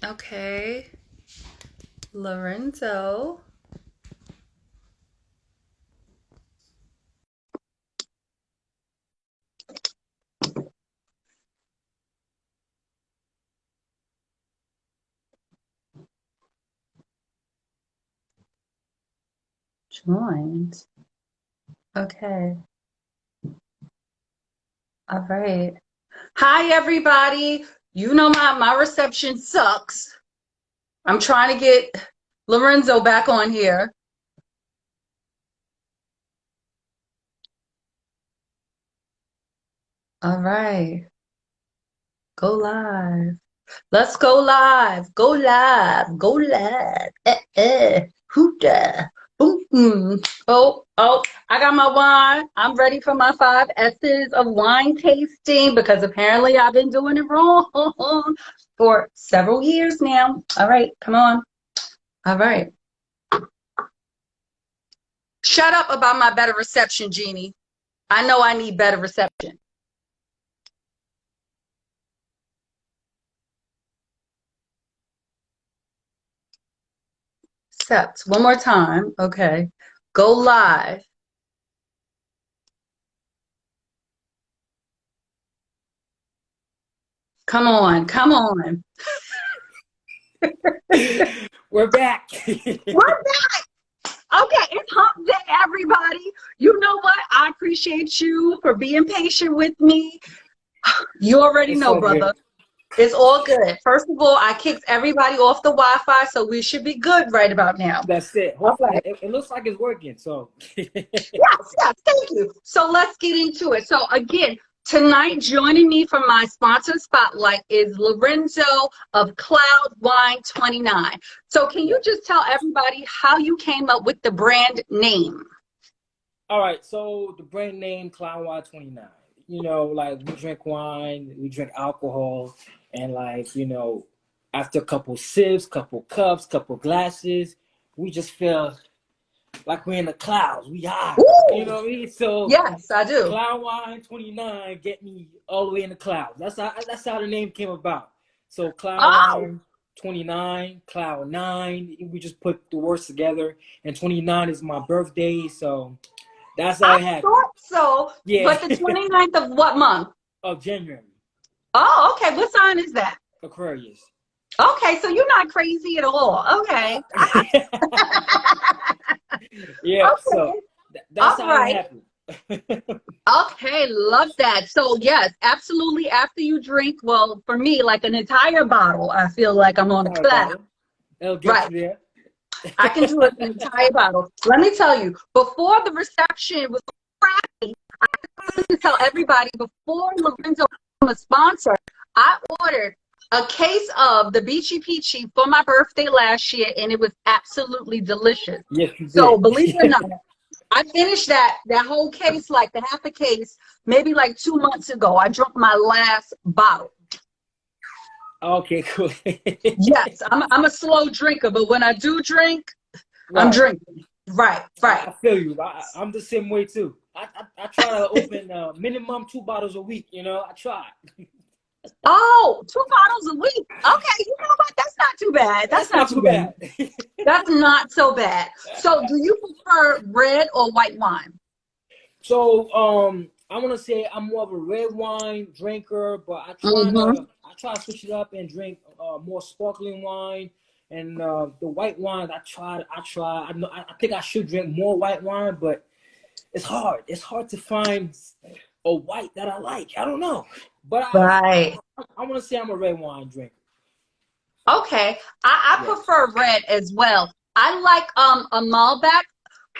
Okay. Lorenzo. Joined. Okay. All right. Hi, everybody. You know my reception sucks. I'm trying to get Lorenzo back on here. All right. Go live. Let's go live. Go live. Go live. Hoota. Boom. Oh, I got my wine. I'm ready for my 5 S's of wine tasting because apparently I've been doing it wrong for several years now. All right, come on. All right. Shut up about my better reception, Jeannie. I know I need better reception. Accept. One more time. Okay. Go live. Come on. Come on. We're back. We're back. Okay, it's hump day, everybody. You know what? I appreciate you for being patient with me. You already It's know, all brother. good. It's all good. First of all, I kicked everybody off the Wi-Fi, so we should be good right about now. That's it. All Hopefully, right. it looks like it's working. So, Yes, thank you. So let's get into it. So again, tonight joining me for my sponsor spotlight is Lorenzo of Cloudwine 29. So can you yeah. just tell everybody how you came up with the brand name? All right. So the brand name Cloudwine 29. You know, like we drink wine, we drink alcohol, and after a couple sips, couple cups, couple glasses, we just feel like we're in the clouds. We high. You Ooh, know what I mean? So yes, I do. Cloudwine 29 get me all the way in the clouds. That's how the name came about. So Oh, Cloudwine 29, Cloud 9. We just put the words together, and 29 is my birthday, so that's how I it happened. thought so. Yeah, But the 29th of what month? of January, Oh, okay. What sign is that? Aquarius. Okay, so you're not crazy at all. Okay. Yeah, so Okay. that's All how it right. happened. Okay, love that. So yes, absolutely. After you drink, well, for me, like an entire bottle, I feel like I'm on a Entire cloud. bottle. It'll get Right. you there. I can do an entire bottle. Let me tell you, before the reception was crappy, I have to tell everybody before Lorenzo became a sponsor, I ordered a case of the Beachy Peachy for my birthday last year, and it was absolutely delicious. Yes, you So did. believe it or not, I finished that whole case, like the half a case, maybe like 2 months ago. I drank my last bottle. Okay, cool. Yes, I'm a slow drinker, but when I do drink, I'm Right. drinking. Right, right. I feel you. I'm the same way too. I try to open minimum 2 bottles a week. I try. Oh, 2 bottles a week. Okay, you know what? That's not too bad. That's That's not not too too bad. bad. That's not so bad. So, do you prefer red or white wine? So I want to say I'm more of a red wine drinker, but Mm-hmm. I try to switch it up and drink more sparkling wine. And the white wine, I know I think I should drink more white wine, but it's hard. It's hard to find a white that I like. I don't know, but Right. I want to say I'm a red wine drinker. Okay. I Yeah. prefer red as well. I like a Malbec,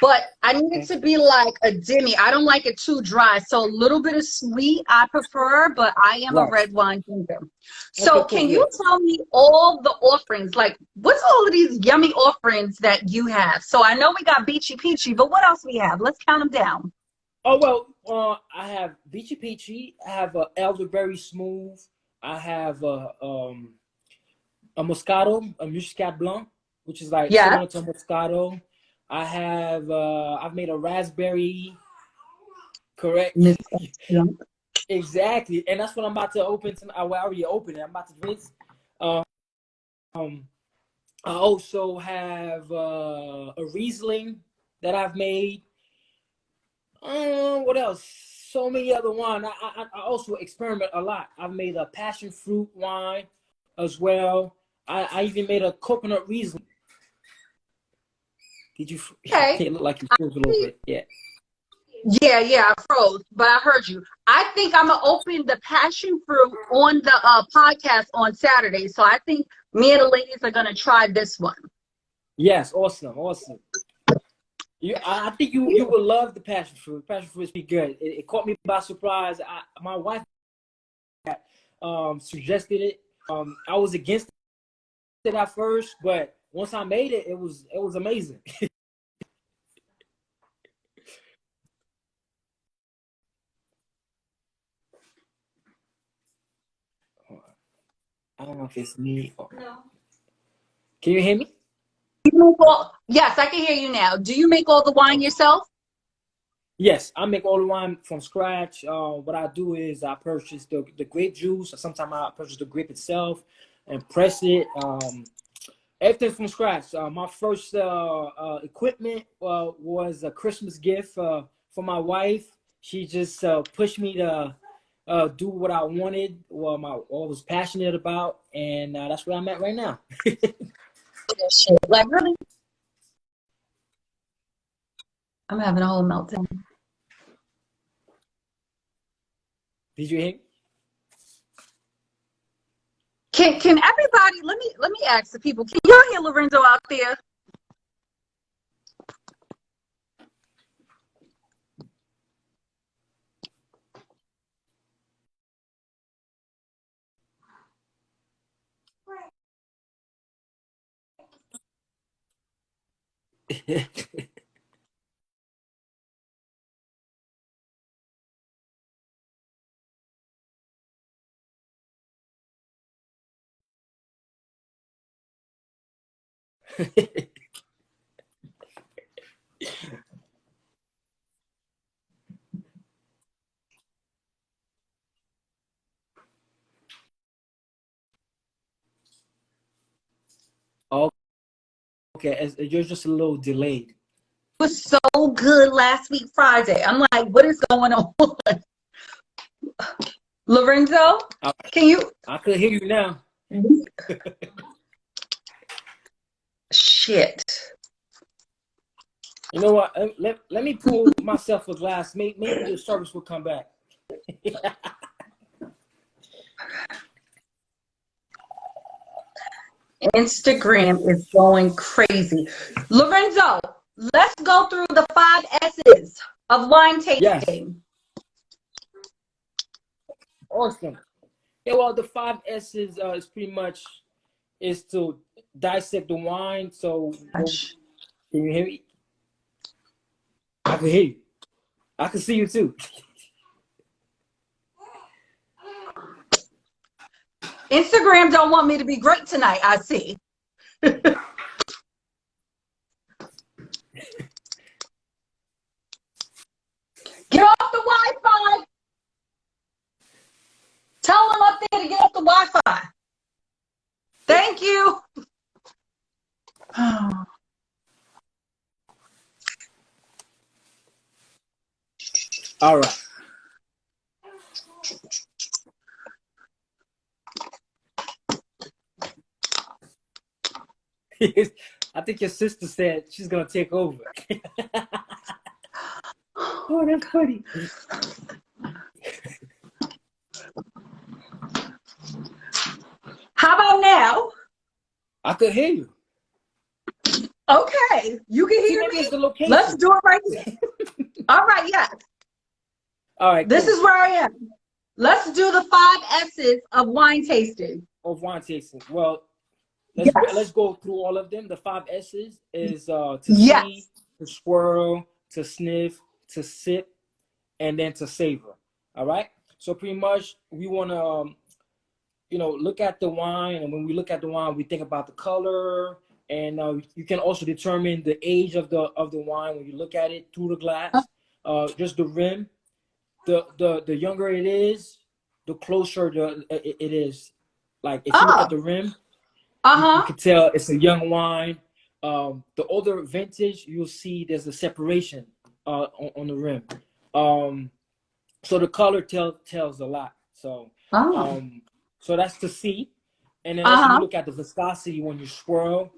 but I need it Okay. to be like a demi. I don't like it too dry. So a little bit of sweet I prefer, but I am a Right. red wine drinker. Okay. So Cool. can you Yeah. tell me all the offerings? Like what's all of these yummy offerings that you have? So I know we got Beachy Peachy, but what else we have? Let's count them down. Oh well. I have Beachy Peachy. I have a elderberry smooth. I have a Moscato, a Muscat Blanc, which is like Yeah. similar to Moscato. I've made a raspberry, correct? Miss Young. Exactly. And that's what I'm about to open. I already opened it. I'm about to drink. Um, I also have a Riesling that I've made. What else? So many other wine. I also experiment a lot. I've made a passion fruit wine as well. I even made a coconut Riesling. Did you? Okay. It looked like you froze a little bit. Yeah. Yeah, I froze, but I heard you. I think I'm gonna open the passion fruit on the podcast on Saturday. So I think me and the ladies are gonna try this one. Yes. Awesome. Awesome. I think you would love the passion fruit. Passion fruit is pretty good. It caught me by surprise. My wife suggested it. I was against it at first, but once I made it, it was amazing. I don't know if it's me. No. Can you hear me? Yes, I can hear you now. Do you make all the wine Okay. yourself? Yes, I make all the wine from scratch. What I do is I purchase the grape juice. Sometimes I purchase the grape itself and press it. Everything from scratch. My first equipment was a Christmas gift for my wife. She just pushed me to do what I wanted, what I was passionate about, and that's where I'm at right now. Shit. Like really? I'm having a whole meltdown. Did you hear me? Can everybody let me ask the people, can y'all hear Lorenzo out there? Oh, okay, you're just a little delayed. It was so good last week Friday. I'm like, what is going on? Lorenzo, can you? I could hear you now. Shit. You know what? Let me pull myself a glass. Maybe the service will come back. Instagram is going crazy. Lorenzo, let's go through the 5 S's of wine Yes, tasting. awesome. Yeah, well, the 5 S's is pretty much is to dissect the wine. So, can you hear me? I can hear you. I can see you too. Instagram don't want me to be great tonight, I see. Get off the Wi-Fi. Tell them up there to get off the Wi-Fi. Thank you. All right. I think your sister said she's gonna take over. Oh, that's funny. How about now? I could hear you. Okay, you can hear Maybe me. it's the location. Let's do it right here. All right, yes. All right. This cool. is where I am. Let's do the 5 S's of wine tasting. Of wine tasting. Well, Yes. let's go through all of them. The 5 S's is to Yes. see, to swirl, to sniff, to sip, and then to savor. All right. So pretty much we want to look at the wine, and when we look at the wine, we think about the color, and you can also determine the age of the wine when you look at it through the glass. Just the rim. The younger it is, the closer it is. Like if you look at the rim, You Uh-huh. can tell it's a young wine. The older vintage, you'll see there's a separation on the rim. Um, so the color tells a lot. Oh. Um, so that's to see. And then also you Uh-huh. look at the viscosity when you swirl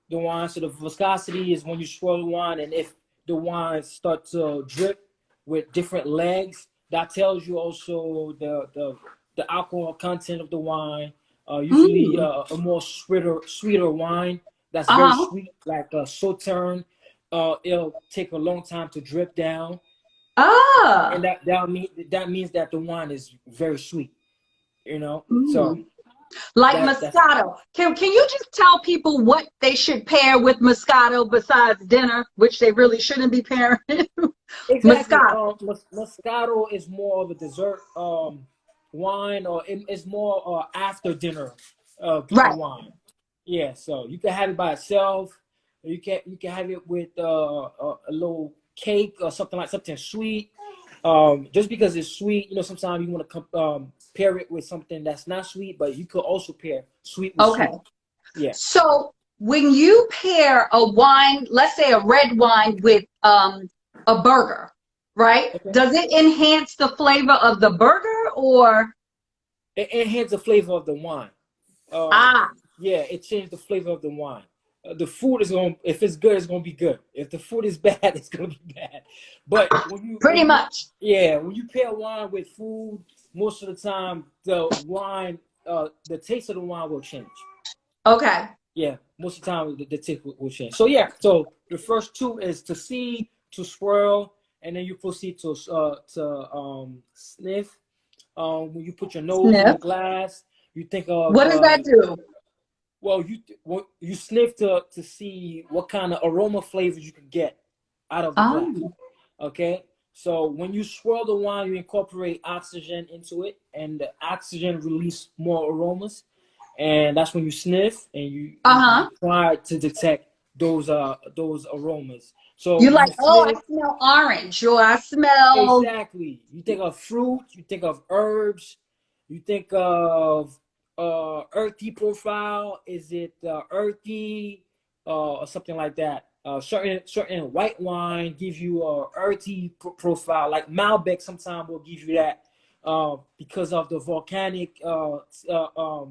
the wine. So the viscosity is when you swirl the wine, and if the wine starts to drip with different legs, that tells you also the alcohol content of the wine. Usually Mm. a more sweeter wine that's very Uh-huh. sweet, like a Sauterne. It'll take a long time to drip down, and Ah. that means that the wine is very sweet. So Mm. Like that's Moscato. Can you just tell people what they should pair with Moscato besides dinner, which they really shouldn't be pairing? exactly. Moscato. Moscato is more of a dessert wine, or it's more after dinner Right. wine. Yeah, so you can have it by itself. You can have it with a little cake or something sweet. Just because it's sweet, sometimes you want to pair it with something that's not sweet, but you could also pair sweet with Okay. sweet. Yeah. So when you pair a wine, let's say a red wine with a burger, right? Okay. Does it enhance the flavor of the burger or It enhances the flavor of the wine. Um, ah, yeah, it changed the flavor of the wine. The food is going. If it's good, it's going to be good. If the food is bad, it's going to be bad. But pretty much? when you pair wine with food, most of the time the taste of the wine will change. Okay. Yeah, most of the time the taste will change. So yeah, so the first two is to see, to swirl, and then you proceed to sniff. When you put your nose in the Sniff. glass, you think of What does that do? well, you sniff to see what kind of aroma flavors you can get out of the glass. Oh, Okay, so when you swirl the wine, you incorporate oxygen into it, and the oxygen release more aromas, and that's when you sniff and you uh-huh. try to detect those aromas. So You're when like, you oh, I sniff, smell orange, or I smell exactly. You think of fruit, you think of herbs, you think of earthy profile. Is it earthy or something like that? Certain white wine gives you a earthy profile. Like Malbec sometimes will give you that because of the volcanic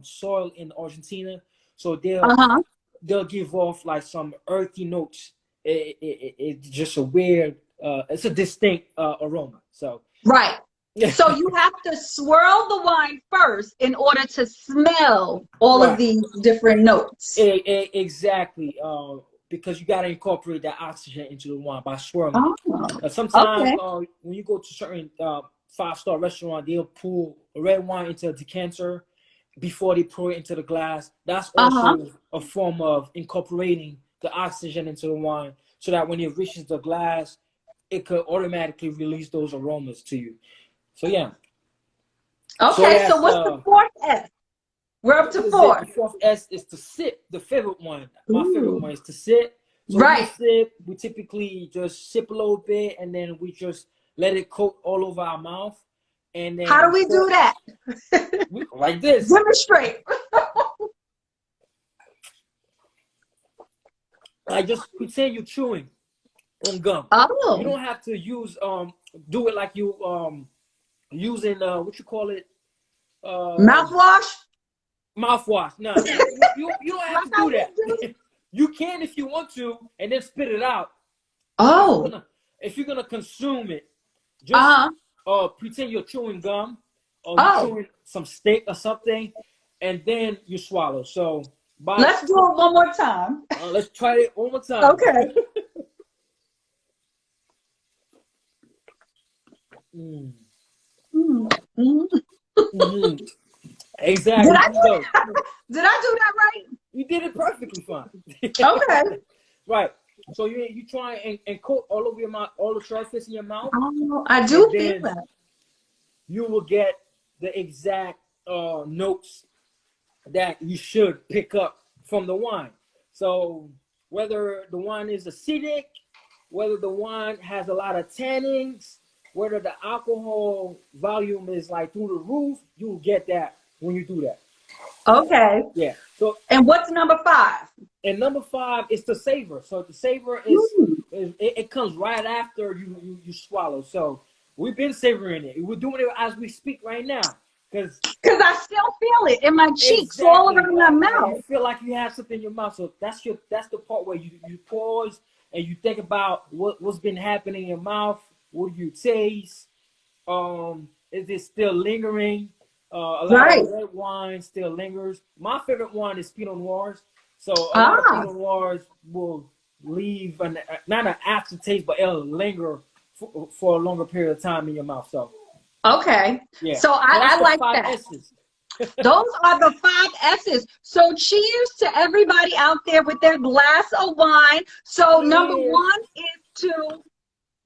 soil in Argentina. So uh-huh. they'll give off like some earthy notes. It's just a weird, it's a distinct aroma. So, Right. So you have to swirl the wine first in order to smell all of right, these different notes. exactly. Because you got to incorporate that oxygen into the wine by swirling it. Oh, Sometimes okay. when you go to certain five-star restaurant, they'll pull a red wine into a decanter before they pour it into the glass. That's Uh-huh. also a form of incorporating the oxygen into the wine, so that when it reaches the glass, it could automatically release those aromas to you. So yeah. So Okay, so that's what's the fourth S? We're up to fourth is it. The four. fourth S is to sip. The favorite one, my favorite Ooh. one is to sip. So we'll Right. sip. We typically just sip a little bit, and then we just let it coat all over our mouth, and then How do we we pour do that? like this. Demonstrate. Like just pretend you're chewing on gum. You Oh, don't have to do it like you using what you call it um mouthwash? mouthwash. No, you don't have Like to I do just that. do? You can if you want to, and then spit it out. But Oh, if you're gonna consume it, just uh-huh. pretend you're chewing gum or you're Oh, chewing some steak or something, and then you swallow. So by let's do it one more time. let's try it one more time. Okay. Mm. Mm, mm. Hmm. Did Exactly. I There you go. did I do that You did it perfectly fine. right? Okay. Right. So you try and coat all over your mouth, all the surface in your mouth, Oh, I and do feel then that. you will get the exact notes that you should pick up from the wine. So whether the wine is acidic, whether the wine has a lot of tannins, whether the alcohol volume is like through the roof, you'll get that when you do that. Okay. Yeah. So And what's number 5? and number 5 is the savor. So the savor Ooh. it comes right after you swallow. So we've been savoring it. We're doing it as we speak right now. Because Because I still feel it in my cheeks, all exactly, around my like you mouth. feel like you have something in your mouth. So that's the part where you pause and you think about what's been happening in your mouth. What do you taste? Is it still lingering? A lot of Right. red wine still lingers. My favorite wine is Pinot Noirs. So a lot of Ah, Pinot Noirs will leave not an aftertaste, but it'll linger for a longer period of time in your mouth. So okay. yeah, So so that's I the like five that. S's. Those are the 5 S's. So cheers to everybody out there with their glass of wine. So number Cheers. 1 is to,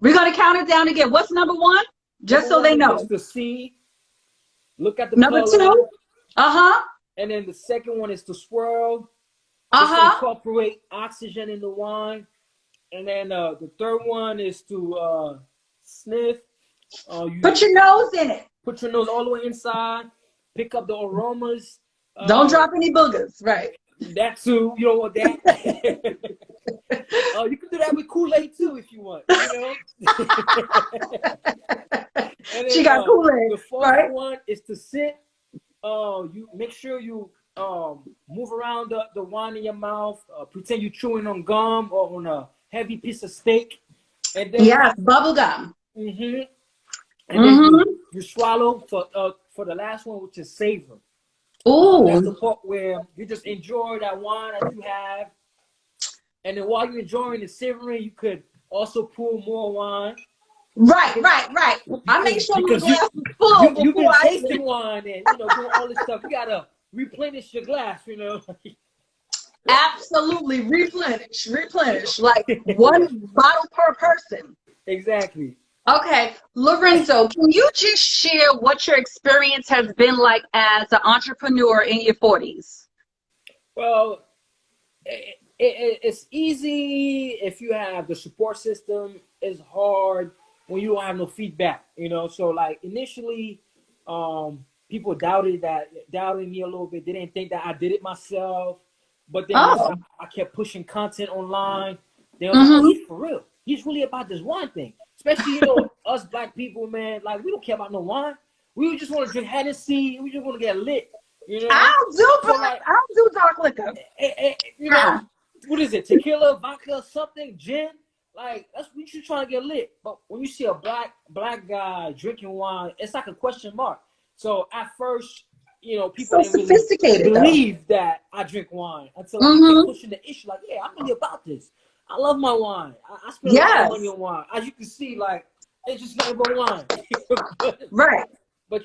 we're going to count it down again. What's number 1? Number Just so one they is just know. to see, look at the Number color, 2, uh-huh, and then the second one is to swirl, just to uh-huh. incorporate oxygen in the wine. And then the third one is to sniff. You Put your nose in it. put your nose all the way inside, pick up the aromas. Don't Uh, drop any boogers. Right. that too, you don't want that. You can do that with Kool-Aid too if you want, you know. And She then got Kool-Aid, the fourth right? one is to sit. You make sure you move around the wine in your mouth. Pretend you're chewing on gum or on a heavy piece of steak, and then Yes, bubble gum. hmm and then Mm-hmm. you swallow for the last one, which is savor. That's the Ooh. part where you just enjoy that wine that you have, and then while you're enjoying the savoring, you could also pour more wine Right, because right, right. I make sure my because glass is full you've before been I tasting wine and doing all this stuff. You gotta replenish your glass, absolutely replenish, replenish, like Yeah, one bottle per person. exactly. Okay, Lorenzo, can you just share what your experience has been like as an entrepreneur in your 40s? Well, it's easy if you have the support system. It's hard when you don't have no feedback. So like initially, people doubted me a little bit. They didn't think that I did it myself. But then once Oh, I kept pushing content online, they was like, "Oh, mm-hmm. he's for real. He's really about this wine thing." Especially us black people, man. Like we don't care about no wine. We just want to drink Hennessy. We just want to get lit. You know. I'll do So black, like I'll do dark liquor. you Uh-uh. know, what is it? Tequila, vodka, something, gin. Like that's what you trying to get lit. But when you see a black guy drinking wine, it's like a question mark. So at first, people So didn't really sophisticated though. believe that I drink wine until I kept Mm-hmm. pushing the issue. Like, yeah, I'm really about this. I love my wine. I spend a lot of money Yes, on wine. As you can see, like it's just nothing but wine. but, right. but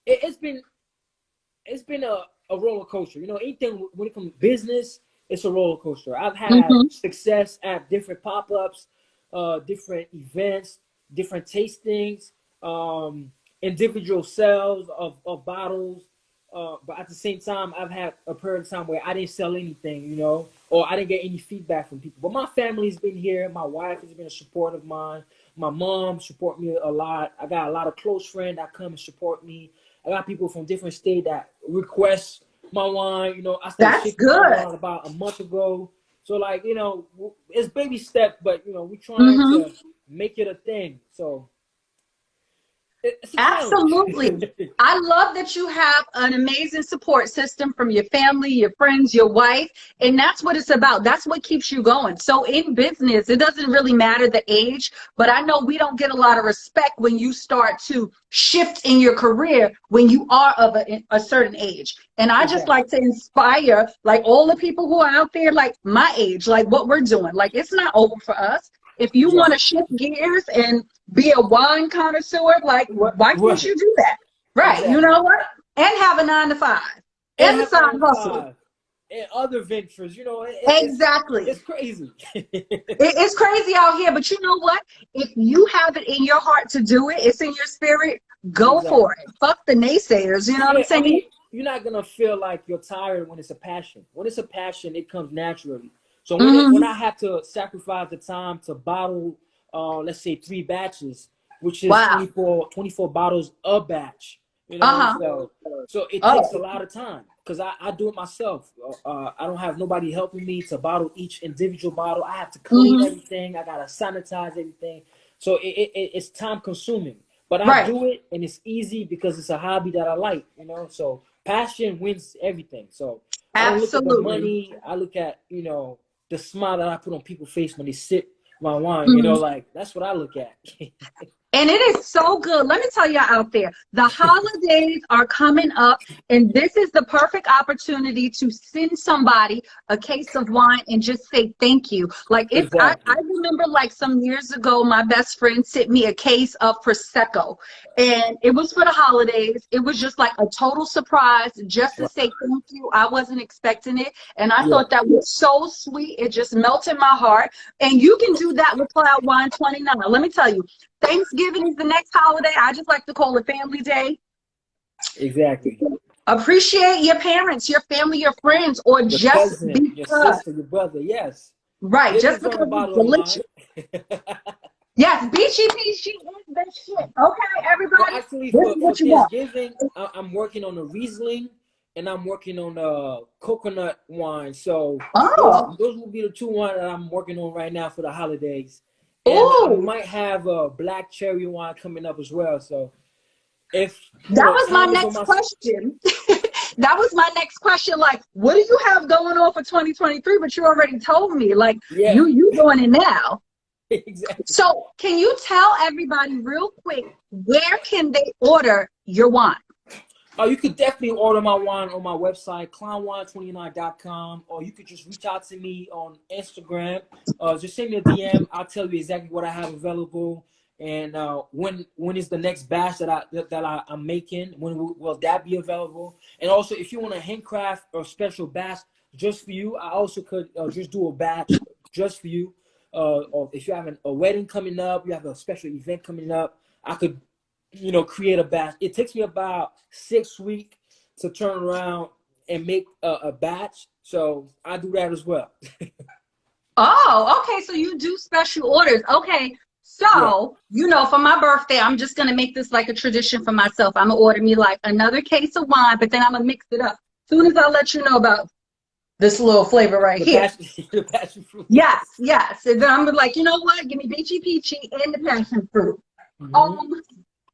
it's been a roller coaster. Anything when it comes to business, it's a roller coaster. I've had Mm-hmm. success at different pop-ups, different events, different tastings, individual sales of bottles. But at the same time, I've had a period of time where I didn't sell anything, or I didn't get any feedback from people. But my family's been here. My wife has been a support of mine. My mom support me a lot. I got a lot of close friends that come and support me. I got people from different states that request my wine. I started That's shipping my good. wine about a month ago. So like, it's baby steps, but we're trying Mm-hmm. to make it a thing. So it's a challenge. Absolutely. I love that you have an amazing support system from your family, your friends, your wife, and that's what it's about. That's what keeps you going. So in business, it doesn't really matter the age, but I know we don't get a lot of respect when you start to shift in your career when you are of a certain age. And I just Exactly. like to inspire like all the people who are out there like my age, like what we're doing. Like it's not over for us. If you want to Right. shift gears and be a wine connoisseur, like why can't Right. you do that? Right. You Exactly. know what? And have a 9 to 5 And and a have a side nine to hustle. five and other ventures. Exactly. It's crazy. It's crazy out here, but you know what? If you have it in your heart to do it, it's in your spirit, go Exactly. for it. Fuck the naysayers. You know what I'm Yeah, I saying? mean, you're not gonna feel like you're tired when it's a passion. When it's a passion, it comes naturally. So when Hmm. I have to sacrifice the time to bottle, let's say 3 batches, which is Wow. 24 bottles a batch, You know, Uh-huh. so it takes a Oh. lot of time because I do it myself. I don't have nobody helping me to bottle each individual bottle. I have to clean Hmm. everything. I gotta sanitize everything. So it's time consuming. But I Right. do it and it's easy because it's a hobby that I like. You know, so passion wins everything. So I don't look at the Absolutely. money. I look at the smile that I put on people's face when they sip my wine. You know, Mhm. like that's what I look at. And it is so good. Let me tell y'all out there, the holidays are coming up, and this is the perfect opportunity to send somebody a case of wine and just say thank you. Like I Exactly. remember like some years ago, my best friend sent me a case of Prosecco, and it was for the holidays. It was just like a total surprise just to say thank you. I wasn't expecting it, and I Yeah. thought that was so sweet. It just melted my heart. And you can do that with Cloud Wine 29. Let me tell you. Thanksgiving is the next holiday. I just like to call it Family Day. Exactly. Appreciate your parents, your family, your friends, or Your just cousin, your because. sister, your brother. Yes. Right, They just deserve a because it's bottle of wine. delicious. Yes, beachy peachy is the shit. Okay, Well, everybody, actually, this is for what you want. Thanksgiving, I'm working on a Riesling and I'm working on a coconut wine. So Oh, those will be the two wines that I'm working on right now for the holidays. And I ooh, might have a black cherry wine coming up as well. So if that was my time is on next my question. That was my next question. Like, what do you have going on for 2023? But you already told me. Like, yeah, you doing it now. exactly. So, can you tell everybody real quick where can they order your wine? Oh, you could definitely order my wine on my website, clownwine29.com, or you could just reach out to me on Instagram. Just send me a DM. I'll tell you exactly what I have available and when is the next batch I'm making. When will that be available? And also, if you want a handcraft or special batch just for you, I also could just do a batch just for you. Or if you're having a wedding coming up, you have a special event coming up, I could create a batch. It takes me about 6 weeks to turn around and make a batch. So I do that as well. Oh, okay. So you do special orders. Okay. Yeah. So, for my birthday, I'm just going to make this like a tradition for myself. I'm going to order me like another case of wine, but then I'm going to mix it up. Soon as I let you know about this little flavor right The here. passion, the passion fruit, Yes, yes. yes. And then I'm like, you know what? Give me beachy peachy and the passion fruit. Hmm. Um,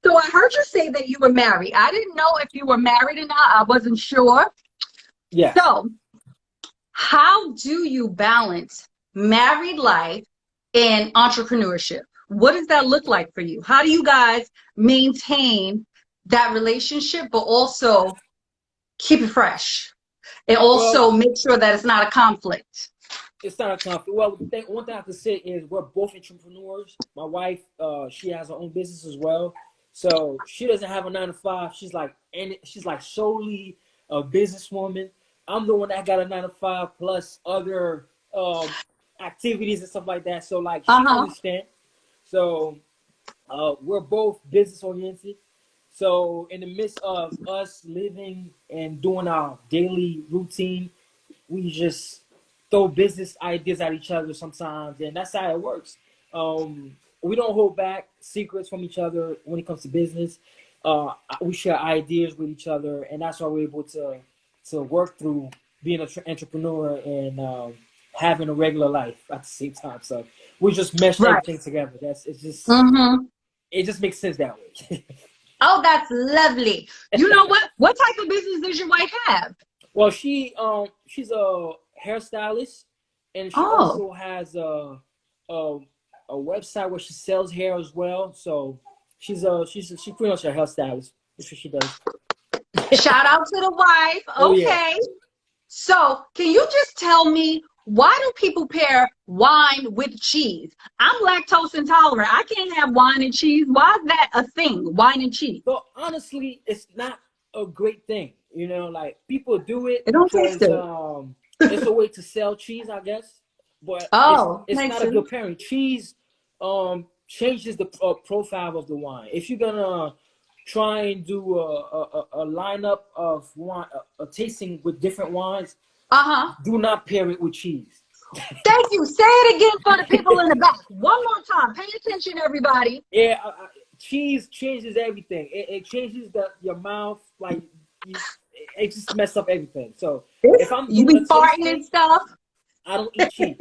so I heard you say that you were married. I didn't know if you were married or not. I wasn't sure. Yes. So, how do you balance married life and entrepreneurship? What does that look like for you? How do you guys maintain that relationship, but also keep it fresh and Well, also make sure that it's not a conflict? it's not a conflict. Well, one thing I could say is we're both entrepreneurs. My wife, she has her own business as well, so she doesn't have a 9 to 5. She's like solely a businesswoman. I'm the one that got a 9 to 5 plus other activities and stuff like that. So like she Uh-huh. understands. So we're both business oriented. So in the midst of us living and doing our daily routine, we just throw business ideas at each other sometimes, and that's how it works. We don't hold back secrets from each other when it comes to business. We share ideas with each other, and that's why we're able to work through being an entrepreneur and having a regular life at the same time. So we just mesh Right. everything together. Mm-hmm. It just makes sense that way. Oh, that's lovely. You know what? What type of business does your wife have? Well, she's a hairstylist, and she Oh, also has a a website where she sells hair as well. So she pretty much a hairstylist. That's what she does. shout out to the Oh wife. yeah. Okay. So, can you just tell me why do people pair wine with cheese? I'm lactose intolerant. I can't have wine and cheese. Why is that a thing? Wine and cheese. So honestly, it's not a great thing. Like people do it It don't taste because good. it's a way to sell cheese, I guess. But it's Oh, it's makes not a sense. good pairing. Cheese changes the profile of the wine. If you're gonna try and do a lineup of wine, a tasting with different wines, Uh-huh. do not pair it with cheese. Thank you. Say it again for the people in the back. One more time. Pay attention, everybody. Yeah, cheese changes everything. It changes your mouth. Like it just mess up everything. So if I'm You doing be a farting and tasting, stuff. I don't eat cheese.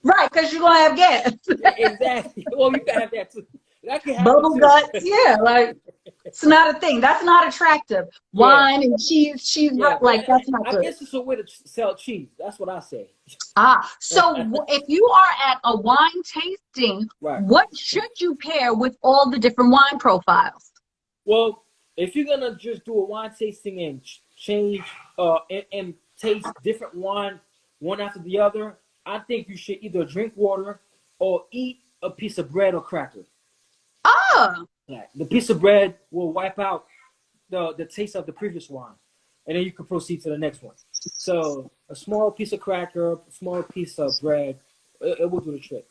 Right, because you're gonna have gas. Exactly. Well, you can have that too. I can have it Bubble too. guts, yeah, like it's not a thing. That's not attractive. Yeah, Wine and cheese, yeah. But like that's not I good. guess it's a way to sell cheese. That's what I say. Ah, so if you are at a wine tasting, Right. what should you pair with all the different wine profiles? Well, if you're gonna just do a wine tasting and change and taste different wine one after the other, I think you should either drink water or eat a piece of bread or cracker. Oh, Like the piece of bread will wipe out the taste of the previous wine, and then you can proceed to the next one. So a small piece of cracker, a small piece of bread, it will do the trick.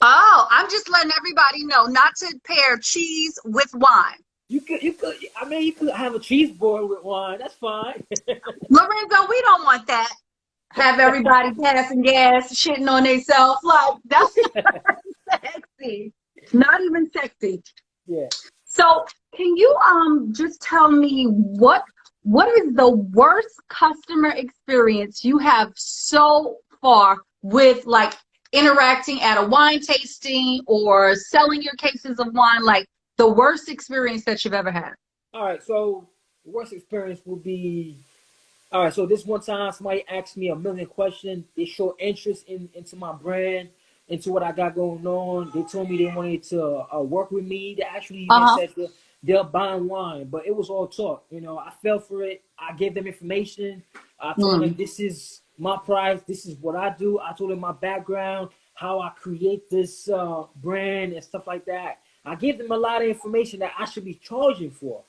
oh, I'm just letting everybody know not to pair cheese with wine. I mean, you could have a cheese board with wine. That's fine. Lorenzo, we don't want that. Have everybody passing gas, shitting on themselves. Like, that's not sexy. Not even sexy. Yeah. So can you just tell me what is the worst customer experience you have so far with like interacting at a wine tasting or selling your cases of wine, like the worst experience that you've ever had? All right. So the worst experience would be all right. So this one time, somebody asked me a million questions. They showed interest into my brand, into what I got going on. They told me they wanted to work with me. They actually even Uh-huh. said they're buying wine, but it was all talk. You know, I fell for it. I gave them information. I told them Mm. this is my price. This is what I do. I told them my background, how I create this brand and stuff like that. I gave them a lot of information that I should be charging for,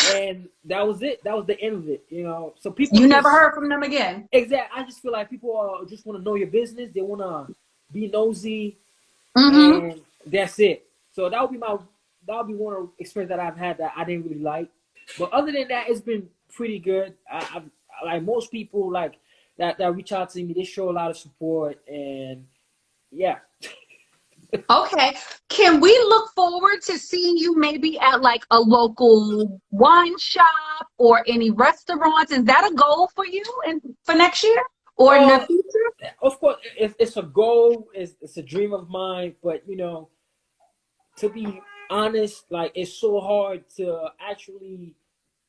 and that was it. That was the end of it. You know, so people You never just heard from them again. exactly. I just feel like people just want to know your business. They want to be nosy, Mm-hmm. and that's it. So that would be one experience that I've had that I didn't really like. But other than that, it's been pretty good. I like most people like that reach out to me. They show a lot of support, and yeah. Okay. Can we look forward to seeing you maybe at like a local wine shop or any restaurants? Is that a goal for you and for next year or in the Uh, future? of course, it's a goal. It's a dream of mine. But you know, to be honest, like it's so hard to actually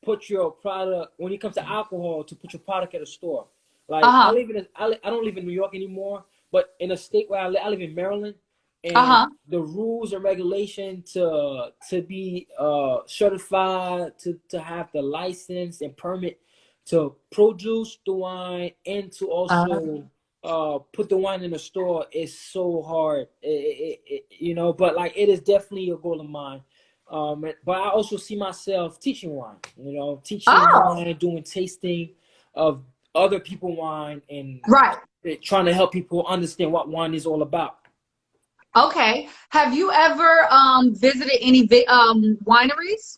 put your product when it comes to alcohol to put your product at a store. Like Uh-huh. I don't live in New York anymore, but in a state where I live in Maryland, and Uh-huh. the rules and regulation to be certified to have the license and permit to produce the wine and to Uh, also put the wine in the store is so hard. You know, but like it is definitely a goal of mine. But I also see myself teaching wine, you know, teaching oh, wine, doing tasting of other people wine, and right. trying to help people understand what wine is all about. Okay. Have you ever visited any wineries?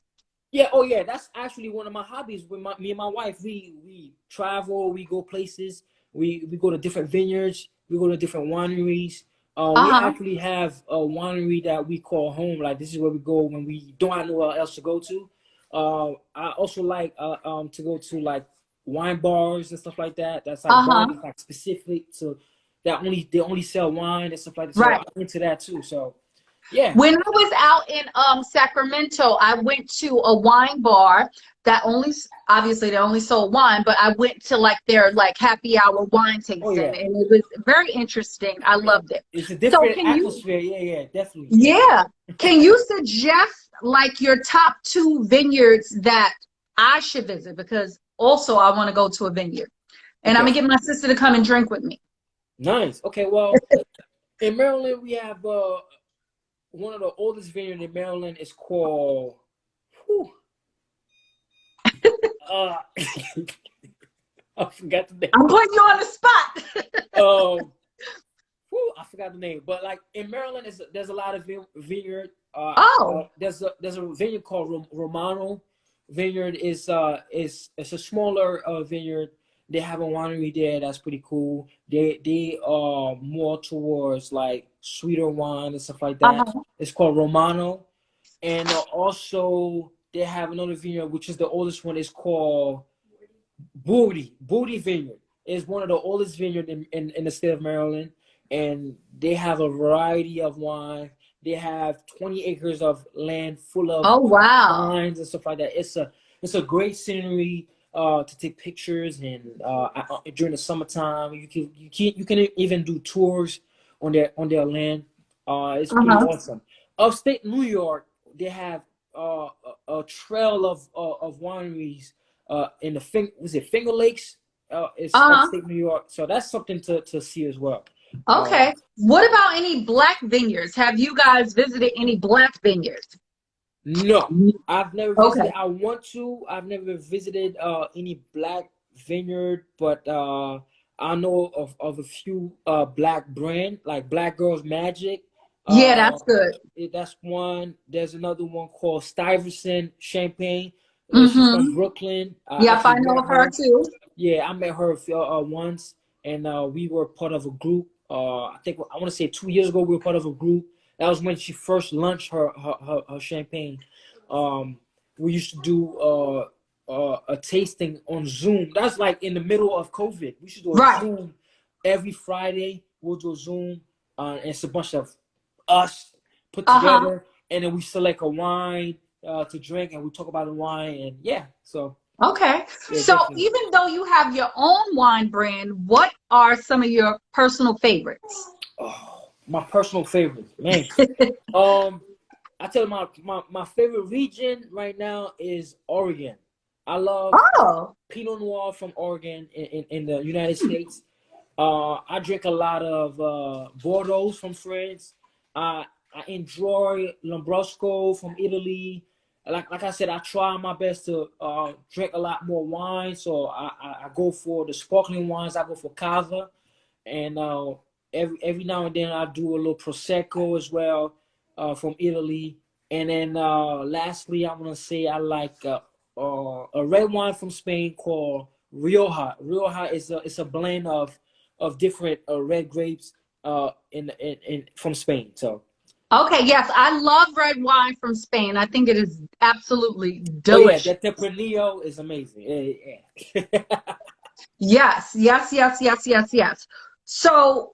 Yeah, oh yeah, that's actually one of my hobbies with me and my wife. We travel, we go places, we go to different vineyards, we go to different wineries. We Uh-huh. actually have a winery that we call home. Like this is where we go when we don't have nowhere else to go to. I also like to go to like wine bars and stuff like that. That's like Uh-huh. bars like specific to that only they only sell wine and stuff like that. So Right. I'm into that too. So yeah. When I was out in Sacramento, I went to a wine bar that only obviously they only sold wine, but I went to like their like happy hour wine Oh tasting, yeah. and it was very interesting. I loved it. It's a So different can you, atmosphere. Yeah, yeah, definitely. yeah, can you suggest like your top two vineyards that I should visit? Because also I want to go to a vineyard, and I'm Okay, gonna get my sister to come and drink with me. nice. Okay, well, in Maryland we have one of the oldest vineyard in Maryland is called. Whew, uh, I forgot the name. I'm putting you on the spot. Um, I forgot the name. But like in Maryland, there's a lot of vineyard. Oh, There's a vineyard called Romano. Vineyard is it's a smaller vineyard. They have a winery there that's pretty cool. They are more towards like sweeter wine and stuff like that. uh-huh. It's called Romano. And also they have another vineyard, which is the oldest one. Is called Booty Vineyard. Is one of the oldest vineyard in the state of Maryland, and they have a variety of wine. They have 20 acres of land full of Oh, wow. vines and stuff like that. It's a great scenery to take pictures, and during the summertime you can even do tours on their land. It's pretty Uh-huh. awesome. Upstate New York, they have a trail of wineries in the Finger Lakes. It's Uh-huh. upstate New York, so that's something to see as well. Okay. What about any black vineyards? Have you guys visited any black vineyards? No, I've never Okay. visited. I want to. I've never visited any black vineyard, but I know of a few black brand like Black Girls Magic. Yeah, Uh, that's good. that's one. There's another one called Stuyvesant Champagne. She's from Mm-hmm. Brooklyn. I Yep, actually I know met of her her. too. Yeah, I met her once, and we were part of a group. I think I want to say 2 years ago we were part of a group. That was when she first launched her champagne. Um, we used to do a tasting on Zoom. That's like in the middle of COVID. We should do a Right. Zoom every Friday. We'll do a Zoom, and it's a bunch of us put Uh-huh. together, and then we select a wine to drink, and we talk about the wine, and yeah, so Okay. yeah, So definitely. even though you have your own wine brand, what are some of your personal favorites? Oh, my personal favorites, man. Um, I tell you, my favorite region right now is Oregon. I love Oh. Pinot Noir from Oregon in the United States. I drink a lot of Bordeaux from France. I enjoy Lambrusco from Italy. Like I said, I try my best to drink a lot more wine. So I go for the sparkling wines. I go for Cava, and every now and then I do a little prosecco as well from Italy. And then lastly, I'm gonna say I like a red wine from Spain called Rioja. Rioja is a blend of different red grapes in from Spain. So Okay, yes, I love red wine from Spain. I think it is absolutely oh yeah, delicious. that Tempranillo is amazing. Yeah, yeah. Yes, yes, yes, yes, yes, yes. So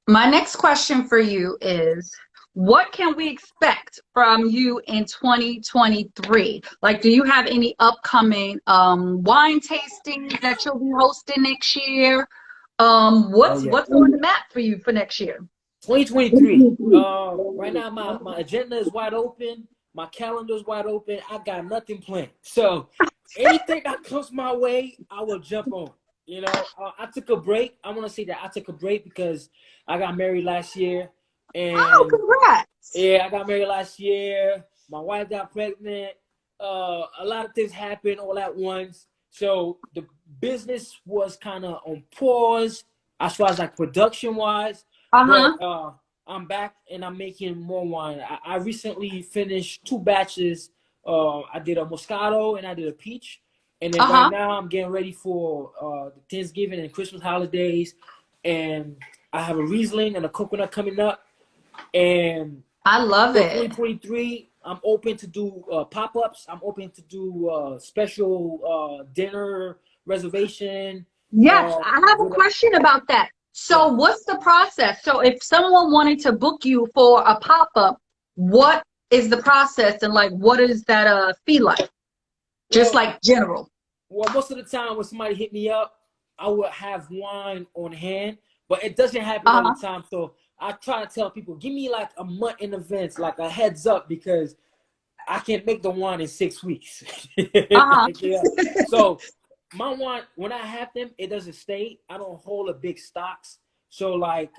my next question for you is, what can we expect from you in 2023? Like, do you have any upcoming wine tastings that you'll be hosting next year? Oh yeah. What's on the map for you for next year? 2023. Right now my agenda is wide open. My calendar is wide open. I got nothing planned. So anything that comes my way, I will jump on. I took a break. I want to say that I took a break because I got married last year, Oh, and congrats. yeah, I got married last year. My wife got pregnant. A lot of things happened all at once. So the business was kind of on pause as far as like production wise. Uh-huh. But I'm back and I'm making more wine. I recently finished 2 batches. I did a Moscato and I did a peach. And then right Uh-huh. now I'm getting ready for the Thanksgiving and Christmas holidays. And I have a Riesling and a coconut coming up. And I love for it. 2023, I'm open to do pop-ups. I'm open to do special dinner reservation. Yes, Uh, I have a with question about that. yeah. So, what's the process? So, if someone wanted to book you for a pop-up, what is the process and like what is that fee like? Just Well, like general. most of the time when somebody hit me up, I would have wine on hand, but it doesn't happen all the Uh-huh. time. So I try to tell people, give me like a month in advance, like a heads up, because I can make the wine in 6 weeks. Uh-huh. Like, yeah. So my wine, when I have them, it doesn't stay. I don't hold a big stocks. So like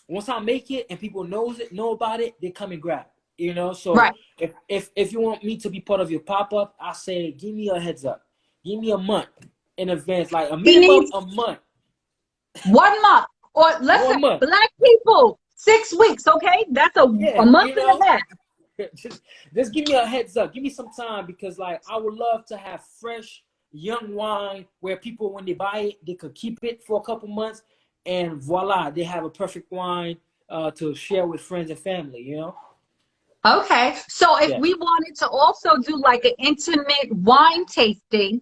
once I make it and people know about it, they come and grab it. So Right. if you want me to be part of your pop-up, I say give me a heads up. Give me a month in advance, like a He minimum needs a month. 1 month, or let's say 1 month. black people, 6 weeks. Okay, that's a Yeah, month and a half. just just give me a heads up. Give me some time because like I would love to have fresh young wine where people when they buy it they could keep it for a couple months and voila they have a perfect wine to share with friends and family. You know. Okay. So if Yeah. we wanted to also do like an intimate wine tasting,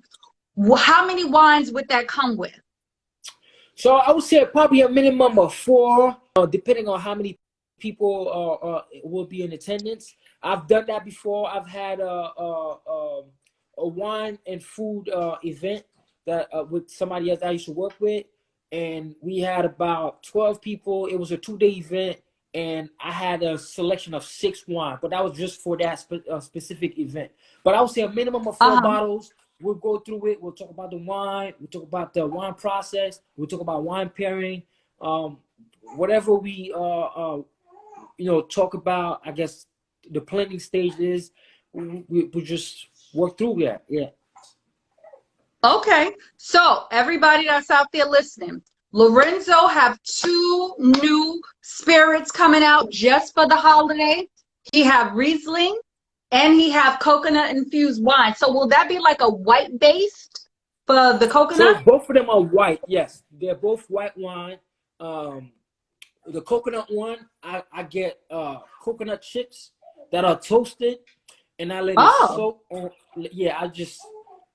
how many wines would that come with? So I would say probably a minimum of four, depending on how many people will be in attendance. I've done that before. I've had a wine and food event that with somebody else I used to work with, and we had about 12 people. It was a 2-day event, and I had a selection of 6 wine, but that was just for that specific event. But I would say a minimum of four Uh-huh. bottles. We'll go through it. We'll talk about the wine. We'll talk about the wine process. We'll talk about wine pairing. Um, Whatever we talk about, I guess the planning stages. We just work through that. Yeah. Okay. So everybody that's out there listening, Lorenzo have 2 new spirits coming out just for the holiday. He have Riesling and he have coconut infused wine. So will that be like a white based for the So coconut? both of them are white. Yes, they're both white wine. Um, the coconut one, I get coconut chips that are toasted, and I let it Oh, soak on. Yeah, I just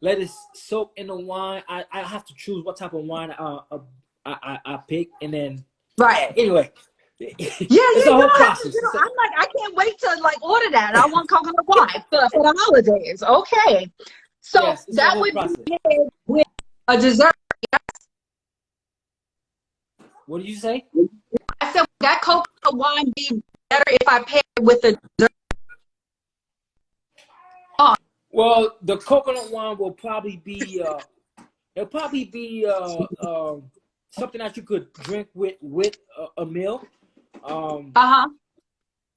let it soak in the wine. I have to choose what type of wine I pick, and then right. yeah. Anyway, Yeah, it's yeah, a you whole don't have to, process. I'm like, I can't wait to like order that. I want coconut wine for the holidays. Okay. So Yes, it's a that whole would be process. paired with a dessert. What did you say? I said, would that coconut wine be better if I pair it with a dessert? Oh, Well, the coconut wine will probably be it'll probably be something that you could drink with a meal. Um, uh-huh.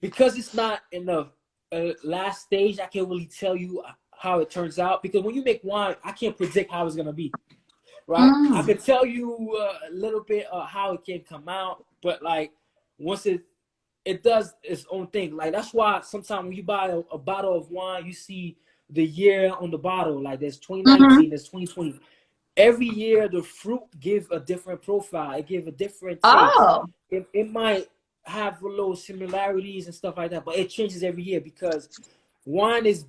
because it's not in the last stage, I can't really tell you how it turns out. Because when you make wine, I can't predict how it's gonna be. Right? I Mm. could tell you a little bit how it can come out, but like once it does its own thing. Like that's why sometimes when you buy a bottle of wine, you see the year on the bottle. Like there's Mm-hmm. 2019, there's 2020. Every year the fruit give a different profile. It give a different taste. Oh, It might have a little similarities and stuff like that, but it changes every year because wine is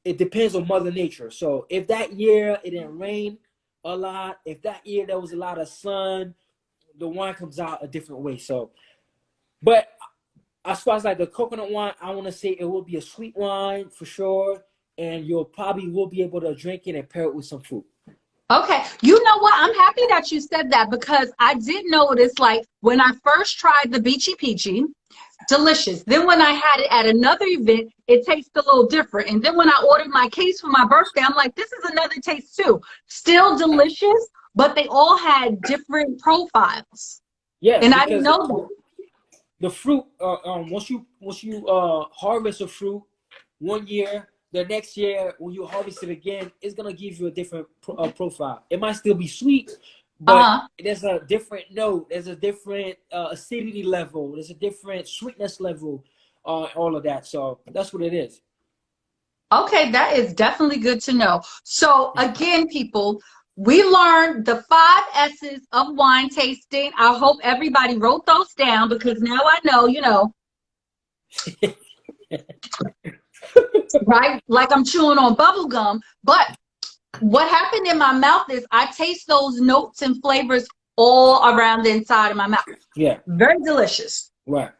it depends on Mother Nature. So if that year it didn't rain a lot, if that year there was a lot of sun, the wine comes out a different way. So, but as far as like the coconut wine, I want to say it will be a sweet wine for sure, and you'll probably will be able to drink it and pair it with some fruit. okay. You know what? I'm happy that you said that because I did notice, like, when I first tried the Beachy Peachy, delicious. Then when I had it at another event, it tastes a little different. And then when I ordered my case for my birthday, I'm like, this is another taste too. Still delicious, but they all had different profiles. Yes, And I didn't because know that. the fruit, once you harvest a fruit 1 year, the next year when you harvest it again, it's gonna give you a different profile. It might still be sweet, but Uh-huh. there's a different note. There's a different acidity level. There's a different sweetness level. All of that. So that's what it is. Okay, that is definitely good to know. So again, people, we learned the 5 S's of wine tasting. I hope everybody wrote those down because now I know, right? Like I'm chewing on bubble gum. But what happened in my mouth is I taste those notes and flavors all around the inside of my mouth. Yeah. Very delicious. Right.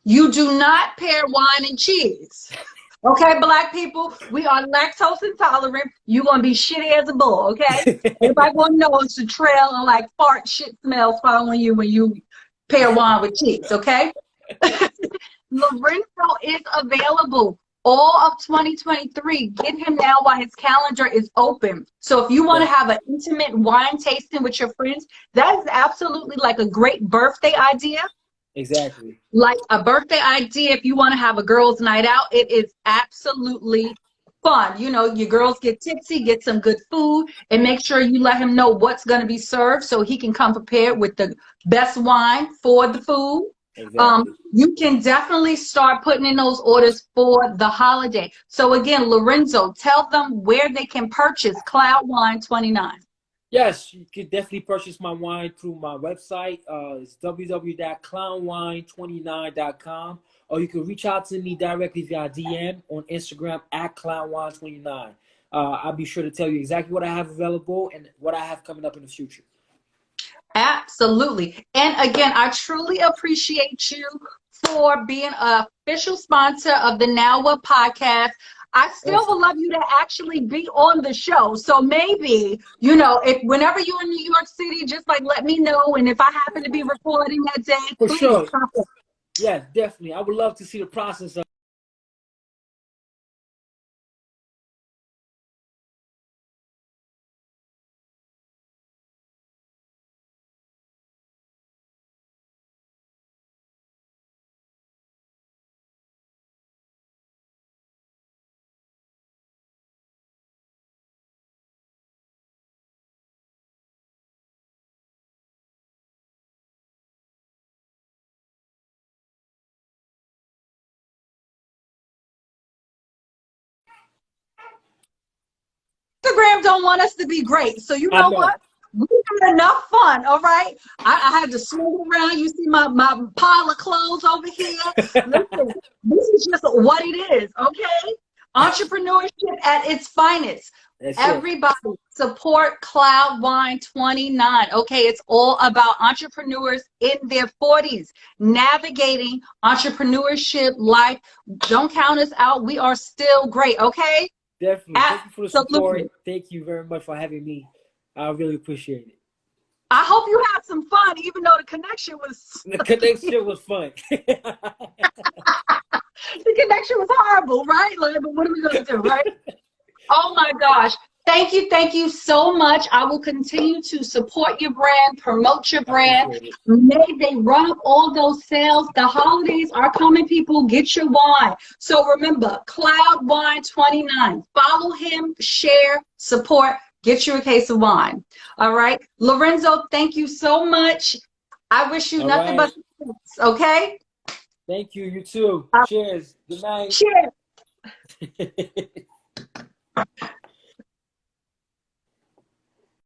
You do not pair wine and cheese. Okay, black people, we are lactose intolerant. You're gonna be shitty as a bull, okay? Everybody gonna know it's a trail of like fart shit smells following you when you pair wine with cheese, okay? Lorenzo is available all of 2023. Get him now while his calendar is open. So if you want to Yeah. have an intimate wine tasting with your friends, that is absolutely like a great birthday idea. Exactly. Like a birthday idea, if you want to have a girls' night out, it is absolutely fun. Your girls get tipsy, get some good food, and make sure you let him know what's going to be served so he can come prepared with the best wine for the food. Exactly. You can definitely start putting in those orders for the holiday. So again, Lorenzo, tell them where they can purchase Cloudwine 29. Yes, you could definitely purchase my wine through my website. It's www.cloudwine29.com, or you can reach out to me directly via DM on Instagram at cloudwine29. I'll be sure to tell you exactly what I have available and what I have coming up in the future. Absolutely. And again, I truly appreciate you for being an official sponsor of the Now What podcast. I still would Awesome. love you to actually be on the show. So maybe, you know, if whenever you're in New York City, just like let me know. And if I happen to be recording that day, For please sure. come in. Yes, definitely. I would love to see the process of Instagram don't want us to be great. So you I know know. what? We had enough fun, all right? I had to swing around. You see my pile of clothes over here. Listen, this is just what it is, okay? Entrepreneurship at its finest. That's it. Everybody support Cloudwine 29. Okay, it's all about entrepreneurs in their 40s navigating entrepreneurship life. Don't count us out. We are still great, okay? Definitely. Thank you for the Absolutely. support. Thank you very much for having me. I really appreciate it. I hope you had some fun, even though the connection was The connection was fun. the connection was horrible, right? Like, but what are we gonna do, right? Oh my gosh. Thank you so much. I will continue to support your brand, promote your I brand. appreciate it. May they run up all those sales. The holidays are coming, people. Get your wine. So remember, Cloud Wine 29. Follow him, share, support, get you a case of wine. All right. Lorenzo, thank you so much. I wish you All nothing right. but success, okay? Thank you. You too. Cheers. Good night. Cheers.